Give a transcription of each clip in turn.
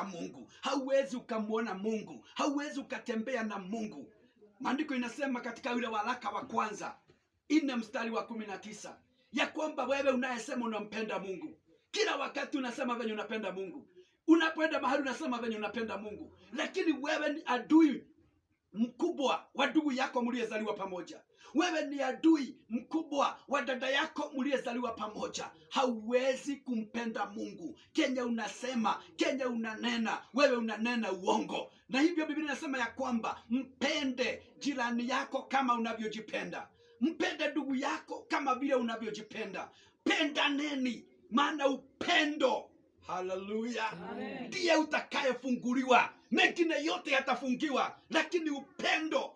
Mungu, hauwezi ukamwona Mungu, hauwezi ukatembea na Mungu. Maandiko inasema katika yule waraka wa kwanza 4 mstari wa 19 ya kwamba wewe unayesema unampenda Mungu, kila wakati unasema venye unapenda Mungu, unapoenda mahali unasema venye unapenda Mungu, lakini wewe ni adui mkubwa wa ndugu yako mliyezaliwa pamoja. Wewe ni adui mkubwa wa dada yako mliyezaliwa pamoja. Hauwezi kumpenda Mungu. Kenya unasema, Kenya unanena, wewe unanena uongo. Na hivyo Biblia inasema ya kwamba mpende jirani yako kama unavyojipenda. Mpende ndugu yako kama vile unavyojipenda. Pendaneni, maana upendo, haleluya, ndiye utakayefunguliwa. Mengine yote yatafungiwa, lakini upendo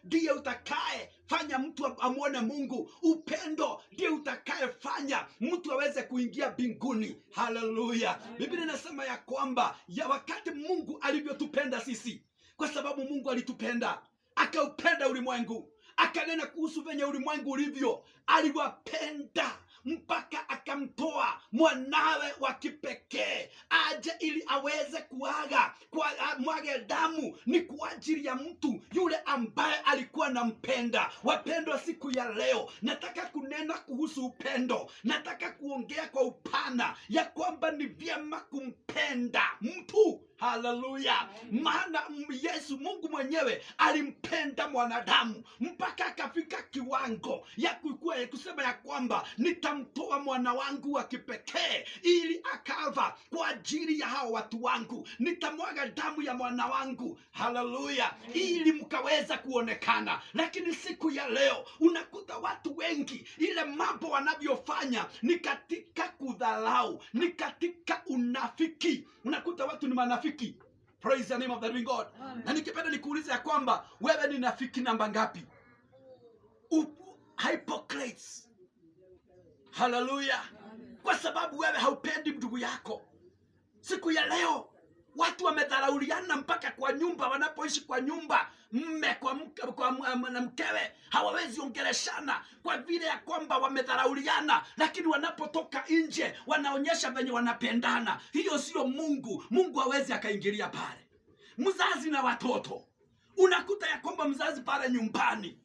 ndiye utakaye fanya mtu amwone Mungu. Upendo ndiye utakaye fanya mtu aweze kuingia mbinguni. Haleluya. Biblia inasema ya kwamba ya wakati Mungu alivyotupenda sisi, kwa sababu Mungu alitupenda, akaupenda ulimwengu, akanena kuhusu venye ulimwengu ulivyo. Aliwapenda mpaka akamtoa mwanawe wa kipekee aje ili aweze kuaga kwa mwage damu. Ni kwa ajili ya mtu yule ambaye alikuwa anampenda. Wapendwa, siku ya leo nataka kunena kuhusu upendo. Nataka kuongea kwa upana ya kwamba ni vyema kumpenda mtu. Haleluya. Maana Yesu, Mungu mwenyewe alimpenda mwanadamu mpaka akafika kiwango ya kusema ya kwamba nitamtoa mwana wangu wa kipekee ili akava kwa ajili ya hao watu wangu. Nitamwaga damu ya mwana wangu, haleluya, ili mkaweza kuonekana. Lakini siku ya leo unakuta watu wengi, ile mambo wanavyofanya ni katika kudhalau, ni katika unafiki. Unakuta watu ni manafiki. Praise the name of the living God. Na nikipenda nikuulize ya kwamba wewe ni nafiki namba ngapi? Hypocrites. Haleluya. Kwa sababu wewe haupendi ndugu yako. Siku ya leo watu wamedharauliana mpaka kwa nyumba. Wanapoishi kwa nyumba, mme kwa mkewe hawawezi ongeleshana kwa vile ya kwamba wamedharauliana. Lakini wanapotoka nje wanaonyesha venye wanapendana. Hiyo sio Mungu. Mungu hawezi akaingilia pale. Mzazi na watoto, unakuta ya kwamba mzazi pale nyumbani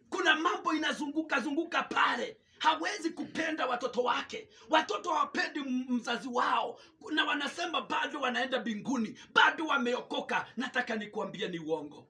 kuna mambo inazunguka pale, hawezi kupenda watoto wake. Watoto hawapendi mzazi wao, na wanasema bado wanaenda mbinguni, bado wameokoka. Nataka nikuambie ni uongo.